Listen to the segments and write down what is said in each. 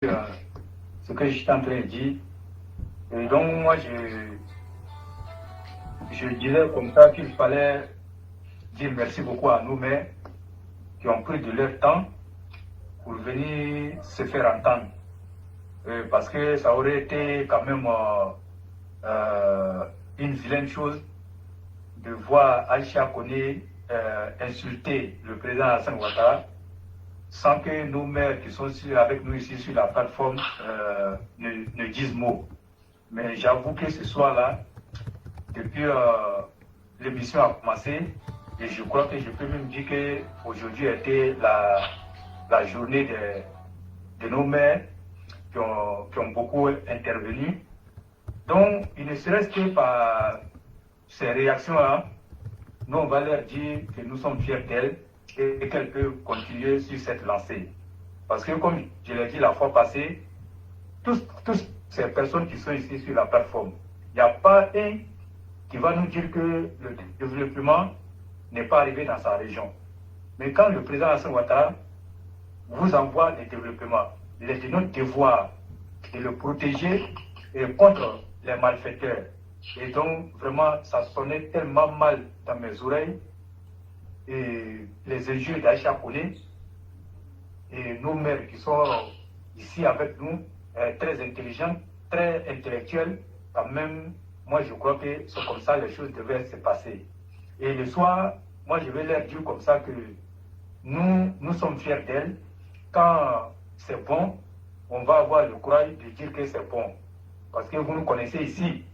euh, ce que j'étais en train de dire. Et donc, moi, je disais comme ça qu'il fallait dire merci beaucoup à nos mères qui ont pris de leur temps pour venir se faire entendre. Parce que ça aurait été quand même une vilaine chose de voir Aïcha Koné insulter le président Hassan Ouattara sans que nos mères qui sont avec nous ici sur la plateforme ne disent mot. Mais j'avoue que ce soir-là, depuis l'émission a commencé, et je crois que je peux même dire qu'aujourd'hui était la journée de nos mères qui ont beaucoup intervenu. Donc, il ne serait-ce que par ces réactions-là, nous, on va leur dire que nous sommes fiers d'elles et qu'elles peuvent continuer sur cette lancée. Parce que, comme je l'ai dit la fois passée, tous ces personnes qui sont ici sur la plateforme, il n'y a pas un qui va nous dire que le développement n'est pas arrivé dans sa région. Mais quand le président Hassan Ouattara vous envoie le développement, il est de notre devoir de le protéger et contre les malfaiteurs. Et donc, vraiment, ça sonnait tellement mal dans mes oreilles. Et les injures d'Aïcha Koné et nos mères qui sont ici avec nous, très intelligentes, très intellectuelles, quand même, moi je crois que c'est comme ça les choses devaient se passer. Et le soir, moi je vais leur dire comme ça que nous sommes fiers d'elles. Quand c'est bon, on va avoir le courage de dire que c'est bon. Parce que vous nous connaissez ici,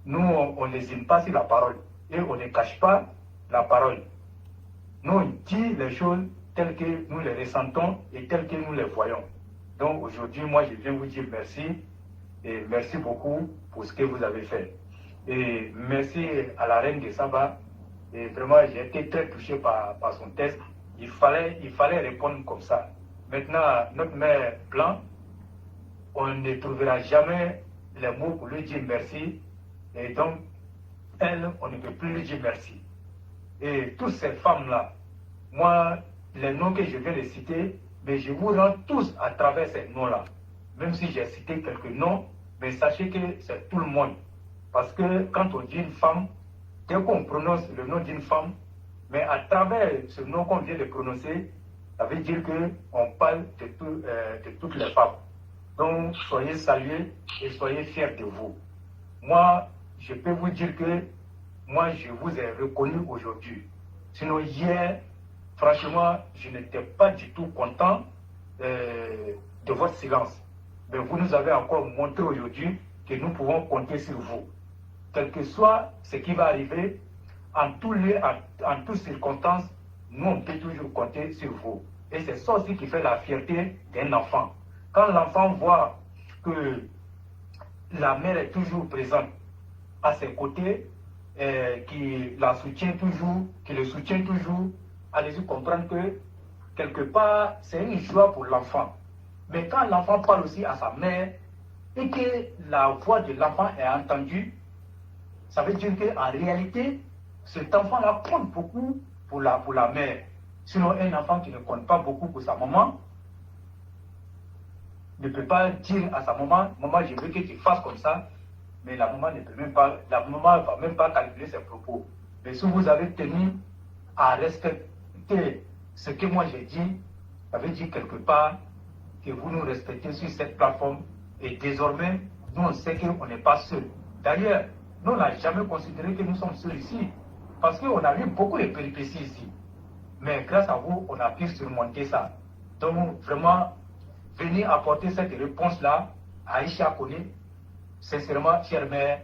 nous on n'hésite pas sur la parole et on ne cache pas la parole. Nous on dit les choses telles que nous les ressentons et telles que nous les voyons. Donc aujourd'hui, moi je viens vous dire merci et merci beaucoup pour ce que vous avez fait. Et merci à la reine de Saba. Et vraiment, j'ai été très touché par son texte. Il fallait répondre comme ça. Maintenant, notre mère Blanc, on ne trouvera jamais les mots pour lui dire merci. Et donc, elle, on ne peut plus lui dire merci. Et toutes ces femmes-là, moi, les noms que je viens de citer, mais je vous rends tous à travers ces noms-là. Même si j'ai cité quelques noms, mais sachez que c'est tout le monde. Parce que quand on dit une femme, dès qu'on prononce le nom d'une femme, mais à travers ce nom qu'on vient de prononcer, ça veut dire qu'on parle de toutes les femmes. Donc, soyez salués et soyez fiers de vous. Moi, je peux vous dire que moi, je vous ai reconnu aujourd'hui. Sinon, hier, franchement, je n'étais pas du tout content de votre silence. Mais vous nous avez encore montré aujourd'hui que nous pouvons compter sur vous. Quel que soit ce qui va arriver, en tous lieux, en toutes circonstances, nous, on peut toujours compter sur vous. Et c'est ça aussi qui fait la fierté d'un enfant. Quand l'enfant voit que la mère est toujours présente à ses côtés, qui la soutient toujours, qui le soutient toujours, allez-y comprendre que quelque part, c'est une joie pour l'enfant. Mais quand l'enfant parle aussi à sa mère et que la voix de l'enfant est entendue, ça veut dire qu'en réalité, cet enfant-là compte beaucoup pour la mère. Sinon, un enfant qui ne compte pas beaucoup pour sa maman ne peut pas dire à sa maman, maman, je veux que tu fasses comme ça, mais la maman ne peut même pas, la maman ne va même pas calculer ses propos. Mais si vous avez tenu à respecter ce que moi j'ai dit, ça veut dire quelque part que vous nous respectez sur cette plateforme et désormais, nous on sait qu'on n'est pas seuls. D'ailleurs, nous on n'a jamais considéré que nous sommes seuls ici, parce qu'on a eu beaucoup de péripéties ici. Mais grâce à vous, on a pu surmonter ça. Donc vraiment, venir apporter cette réponse-là à Aïcha Koné, sincèrement, chère mère,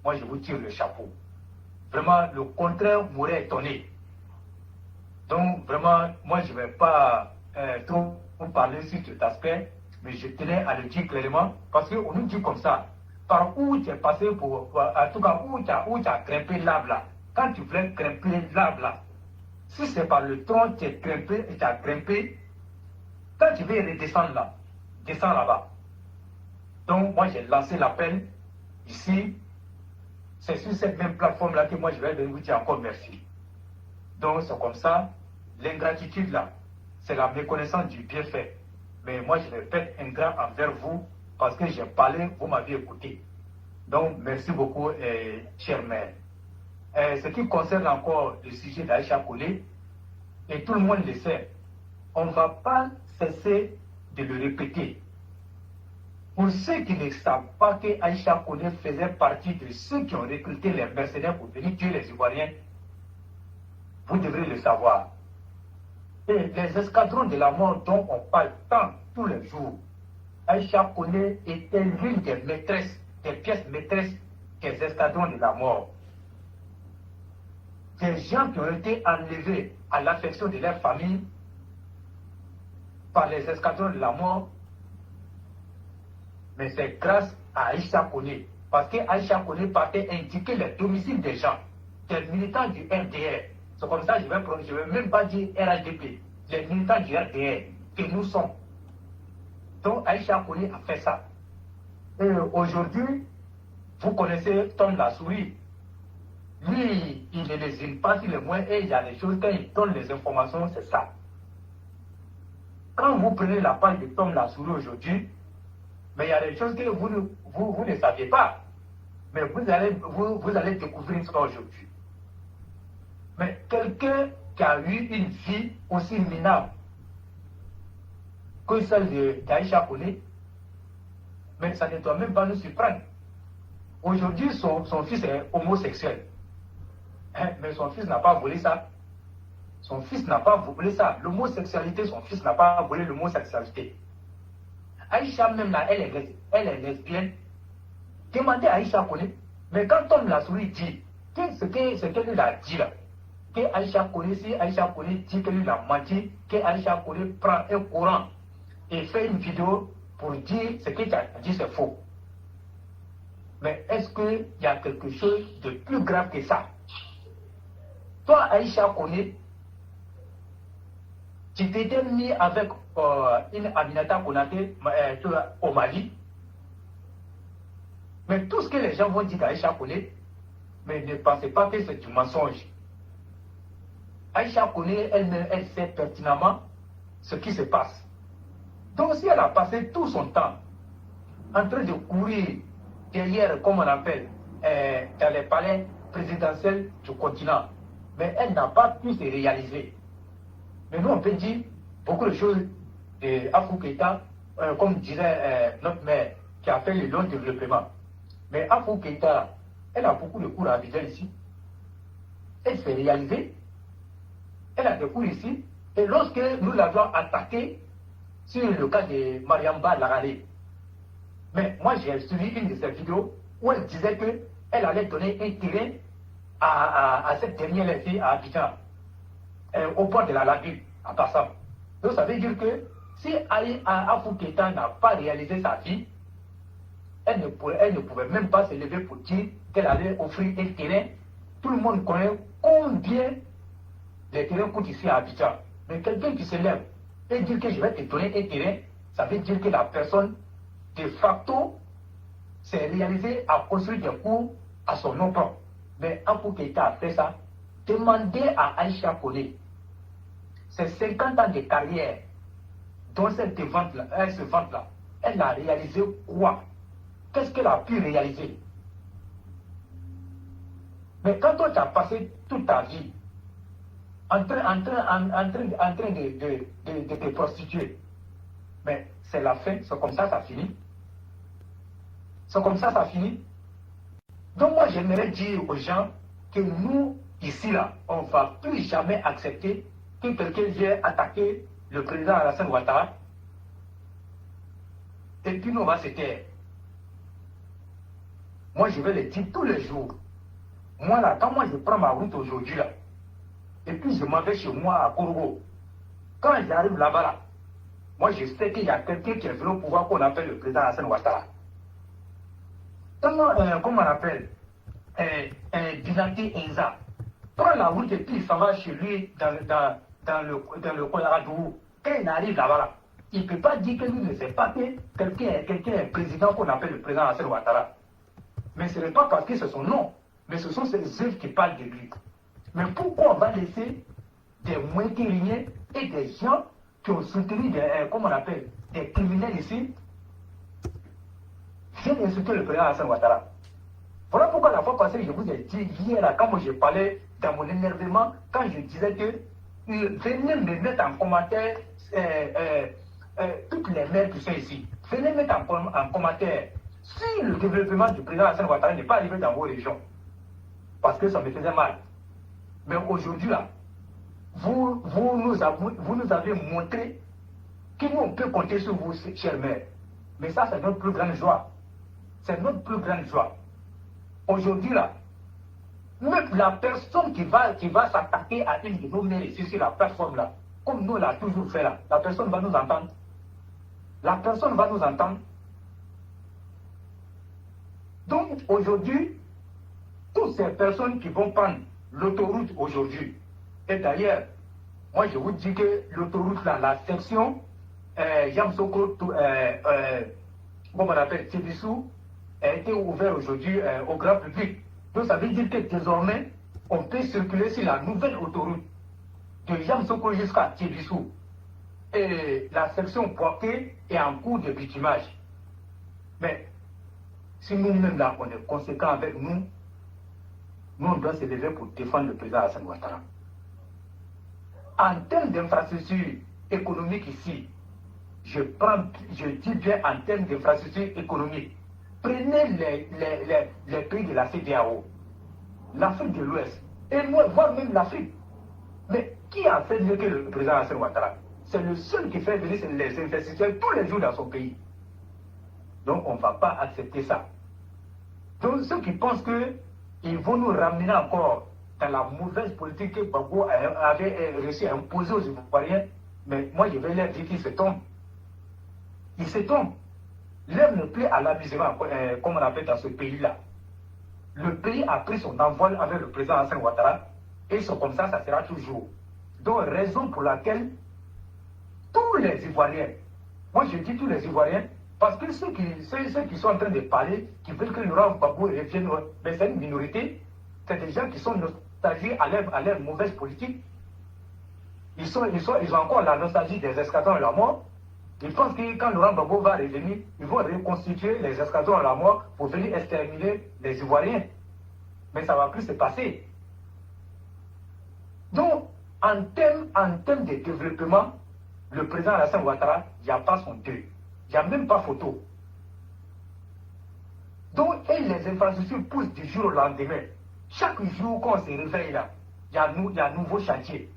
moi je vous tire le chapeau. Vraiment, le contraire m'aurait étonné. Donc vraiment, moi je ne vais pas trop parler sur cet aspect, mais je tenais à le dire clairement, parce qu'on nous dit comme ça, par où tu es passé en tout cas, où tu as grimpé l'arbre là. Quand tu voulais grimper l'arbre là, si c'est par le tronc tu es grimpé et tu as grimpé, quand tu veux redescendre là, descends là-bas. Donc moi j'ai lancé l'appel ici, c'est sur cette même plateforme là que moi je vais venir vous dire encore merci. Donc c'est comme ça, l'ingratitude là, c'est la méconnaissance du bienfait. mais moi je répète un grand envers vous parce que j'ai parlé, vous m'avez écouté. Donc merci beaucoup, chère mère. Ce qui concerne encore le sujet d'Aïcha Koné, et tout le monde le sait, on ne va pas cesser de le répéter. Pour ceux qui ne savent pas que Aïcha Koné faisait partie de ceux qui ont recruté les mercenaires pour venir tuer les Ivoiriens, vous devrez le savoir. Et les escadrons de la mort dont on parle tant tous les jours, Aïcha Koné était l'une des maîtresses, des pièces maîtresses des escadrons de la mort. Des gens qui ont été enlevés à l'affection de leur famille par les escadrons de la mort, mais c'est grâce à Aïcha Koné. Parce qu'Aïcha Koné partait indiquer les domiciles des gens, des militants du RDR. C'est comme ça que je ne vais même pas dire RHDP, les militants du RDR que nous sommes. Donc Aïcha Koné a fait ça. Et aujourd'hui, vous connaissez Tom la souris. Lui, il ne les pas sur les moyens et il y a des choses, quand il donne les informations, c'est ça. Quand vous prenez la page de Tom la souris aujourd'hui, mais il y a des choses que vous ne saviez pas. Mais vous allez découvrir ça aujourd'hui. Mais quelqu'un qui a eu une vie aussi minable que celle d'Aïcha Koné, mais ça ne doit même pas nous surprendre. Aujourd'hui, son fils est homosexuel. Hein, mais son fils n'a pas volé ça. Son fils n'a pas volé ça. L'homosexualité, son fils n'a pas volé l'homosexualité. Aïcha même là, elle est lesbienne. Demandez à Aïcha Koné. Mais quand Tom la souris dit, ce qu'elle lui a dit là, que Aïcha Koné, si Aïcha Koné dit qu'elle lui a menti, que Aïcha Koné prend un courant et fait une vidéo pour dire ce que tu as dit c'est faux. Mais est-ce qu'il y a quelque chose de plus grave que ça? Toi, Aïcha Koné, tu t'étais mis avec une Aminata Konaté au Mali. Mais tout ce que les gens vont dire d'Aïcha Koné, mais ne pensez pas que c'est du mensonge. Aïcha Koné, elle sait pertinemment ce qui se passe. Donc si elle a passé tout son temps en train de courir derrière, comme on appelle, dans les palais présidentiels du continent, mais elle n'a pas pu se réaliser. Mais nous, on peut dire beaucoup de choses d'Afou Keïta, comme disait notre mère, qui a fait le long développement. Mais Afou Keïta, elle a beaucoup de cours à Abidjan ici. Elle s'est réalisée. Elle a des cours ici. Et lorsque nous l'avions attaquée sur le cas de Mariamba Lagaré, mais moi j'ai suivi une de ses vidéos où elle disait qu'elle allait donner un terrain à cette dernière fille à Abidjan, au port de la lagune, à Passam. Donc ça veut dire que si Afou Keïta n'a pas réalisé sa vie, elle ne pouvait même pas se lever pour dire qu'elle allait offrir un terrain. Tout le monde connaît combien les terrains coûtent ici à Abidjan. Mais quelqu'un qui se lève et dit que je vais te donner un terrain, ça veut dire que la personne, de facto, s'est réalisée à construire des cours à son nom propre. Mais Afou Keïta a fait ça. Demandez à Aïcha Koné. C'est 50 ans de carrière dont cette vente-là, elle a réalisé quoi? Qu'est-ce qu'elle a pu réaliser? Mais quand toi tu as passé toute ta vie en train de te prostituer, mais c'est la fin, c'est comme ça finit. C'est comme ça finit. Donc moi j'aimerais dire aux gens que nous, ici là, on ne va plus jamais accepter que quelqu'un vienne attaquer le président Alassane Ouattara et puis nous on va se taire. Moi je vais le dire tous les jours. Moi là, quand moi je prends ma route aujourd'hui là, et puis je m'en vais chez moi à Korogo, quand j'arrive là-bas là, moi je sais qu'il y a quelqu'un qui est venu au pouvoir qu'on appelle le président Alassane Ouattara. Comment on appelle Binati Enza prend la route et puis il s'en va chez lui dans le Koyaradou. Quand il arrive là-bas, il ne peut pas dire que lui ne sait pas que quelqu'un est président qu'on appelle le président Alassane Ouattara. Mais ce n'est pas parce que c'est son nom, mais ce sont ses œuvres qui parlent de lui. Mais pourquoi on va laisser des moitié et des gens qui ont soutenu des criminels ici viennent insulter le président Alassane Ouattara. Voilà pourquoi la fois passée, je vous ai dit hier, quand moi je parlais dans mon énervement, quand je disais que venez me mettre en commentaire toutes les maires qui sont ici. Venez mettre en commentaire si le développement du président Alassane Ouattara n'est pas arrivé dans vos régions. Parce que ça me faisait mal. Mais aujourd'hui, là, vous nous avez montré que nous, on peut compter sur vous, chers maires. Mais ça, c'est notre plus grande joie. C'est notre plus grande joie. Aujourd'hui, là, même la personne qui va s'attaquer à une de nos maires ici sur la plateforme, là, comme nous l'a toujours fait, là, la personne va nous entendre. La personne va nous entendre. Donc, aujourd'hui, toutes ces personnes qui vont prendre l'autoroute aujourd'hui, et d'ailleurs, moi je vous dis que l'autoroute, là, la section Yamsoko, comment on appelle, Tibissou, a été ouverte aujourd'hui au grand public. Donc ça veut dire que désormais, on peut circuler sur la nouvelle autoroute de Yamsoko jusqu'à Tibissou. Et la section Poitiers est en cours de bitumage. Mais si nous-mêmes là, on est conséquents avec nous, on doit se lever pour défendre le président Alassane Ouattara. En termes d'infrastructures économiques ici, je dis bien en termes d'infrastructures économiques, prenez les pays de la CEDEAO, l'Afrique de l'Ouest, et moi, voire même l'Afrique. Mais qui a fait mieux que le président Alassane Ouattara? C'est le seul qui fait venir les investisseurs tous les jours dans son pays. Donc on ne va pas accepter ça. Donc ceux qui pensent qu'ils vont nous ramener encore dans la mauvaise politique que Gbagbo avait réussi à imposer aux Ivoiriens, mais moi je vais leur dire qu'ils se tombent. Ils se tombent. L'heure n'est plus à l'amusement, comme on appelle dans ce pays-là. Le pays a pris son envol avec le président Alassane Ouattara, et c'est comme ça, ça sera toujours. Donc raison pour laquelle tous les Ivoiriens, moi je dis tous les Ivoiriens, parce que ceux qui sont en train de parler, qui veulent que Laurent Gbagbo revienne, mais c'est une minorité, c'est des gens qui sont nostalgiques à leur mauvaise politique. Ils ont encore la nostalgie des escadrons à la mort. Ils pensent que quand Laurent Gbagbo va revenir, ils vont reconstituer les escadrons à la mort pour venir exterminer les Ivoiriens. Mais ça ne va plus se passer. Donc, en termes de développement, le président Alassane Ouattara, il n'y a pas son deux. Il n'y a même pas photo. Donc, et les infrastructures poussent du jour au lendemain. Chaque jour qu'on se réveille là, il y a un nouveau chantier.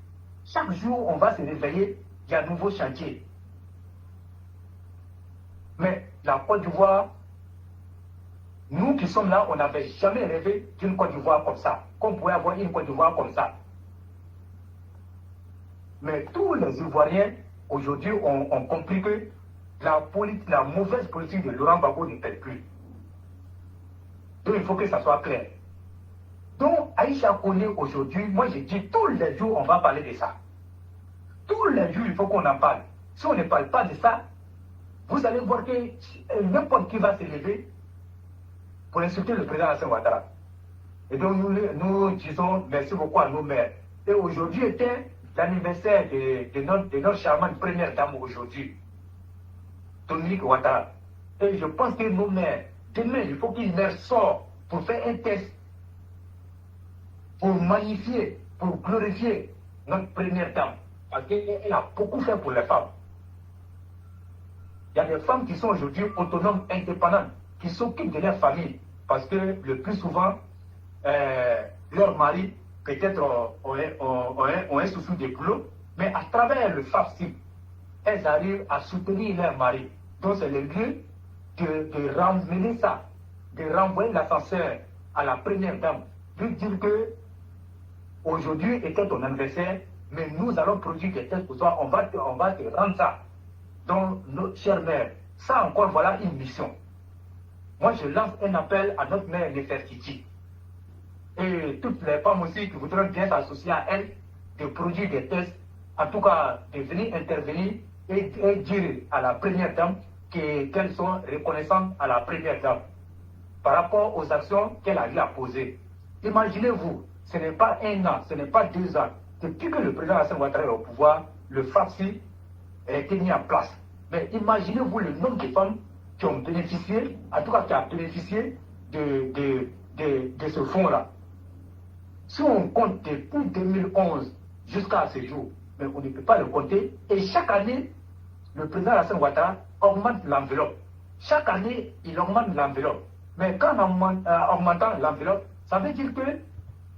Chaque jour, on va se réveiller, il y a un nouveau chantier. Mais la Côte d'Ivoire, nous qui sommes là, on n'avait jamais rêvé d'une Côte d'Ivoire comme ça. Qu'on pouvait avoir une Côte d'Ivoire comme ça. Mais tous les Ivoiriens, aujourd'hui, ont compris que la mauvaise politique de Laurent Gbagbo ne paie plus. Donc il faut que ça soit clair. Donc Aïcha Koné aujourd'hui, moi je dis tous les jours on va parler de ça. Tous les jours il faut qu'on en parle. Si on ne parle pas de ça, vous allez voir que n'importe qui va se lever pour insulter le président Alassane Ouattara. Et donc nous disons merci beaucoup à nos maires. Et aujourd'hui était l'anniversaire de notre charmante première dame aujourd'hui, Dominique Ouattara. Et je pense que nos maires, demain, il faut qu'une mère sorte pour faire un test, pour magnifier, pour glorifier notre première dame. Parce qu'elle a beaucoup fait pour les femmes. Il y a des femmes qui sont aujourd'hui autonomes, indépendantes, qui s'occupent de leur famille. Parce que le plus souvent, leur mari, peut-être, ont un souci de boulot, mais à travers le FAFSI, elles arrivent à soutenir leur mari. Donc c'est le lieu de ramener ça, de renvoyer l'ascenseur à la première dame, de dire que aujourd'hui était ton anniversaire, mais nous allons produire des tests pour toi, on va te rendre ça. Donc, notre chère mère, ça encore, voilà une mission. Moi, je lance un appel à notre mère Nefertiti. Et toutes les femmes aussi qui voudraient bien s'associer à elle, de produire des tests, en tout cas, de venir intervenir et dire à la première dame qu'elles sont reconnaissantes à la première dame par rapport aux actions qu'elle a eu à poser. Imaginez-vous, ce n'est pas 1 an, ce n'est pas 2 ans. Depuis que le président Alassane Ouattara est au pouvoir, le FAFSI a été mis en place. Mais imaginez-vous le nombre de femmes qui ont bénéficié, en tout cas qui ont bénéficié de ce fonds-là. Si on compte depuis 2011 jusqu'à ce jour, mais on ne peut pas le compter, et chaque année, le président Alassane Ouattara augmente l'enveloppe. Chaque année, il augmente l'enveloppe. Mais quand en augmentant l'enveloppe, ça veut dire qu'il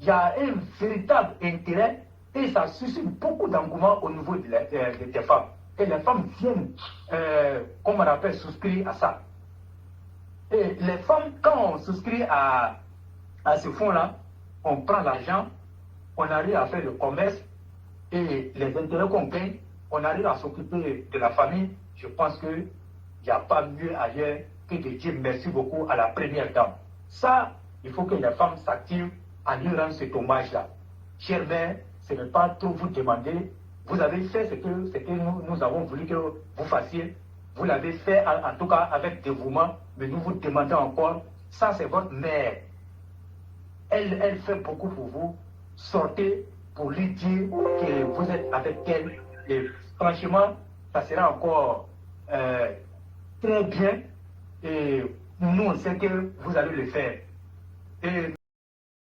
y a un véritable intérêt et ça suscite beaucoup d'engouement au niveau des femmes. Et les femmes viennent, comme on appelle, souscrire à ça. Et les femmes, quand on souscrit à ce fonds-là, on prend l'argent, on arrive à faire le commerce et les intérêts qu'on gagne, on arrive à s'occuper de la famille. Je pense qu'il n'y a pas mieux ailleurs que de dire merci beaucoup à la première dame. Ça, il faut que les femmes s'activent à lui rendre cet hommage-là. Chère mère, ce n'est pas trop vous demander. Vous avez fait ce que nous avons voulu que vous fassiez. Vous l'avez fait en tout cas avec dévouement, mais nous vous demandons encore, ça c'est votre mère. Elle fait beaucoup pour vous. Sortez pour lui dire que vous êtes avec elle. Et franchement, ça sera encore très bien. Et nous, on sait que vous allez le faire. Et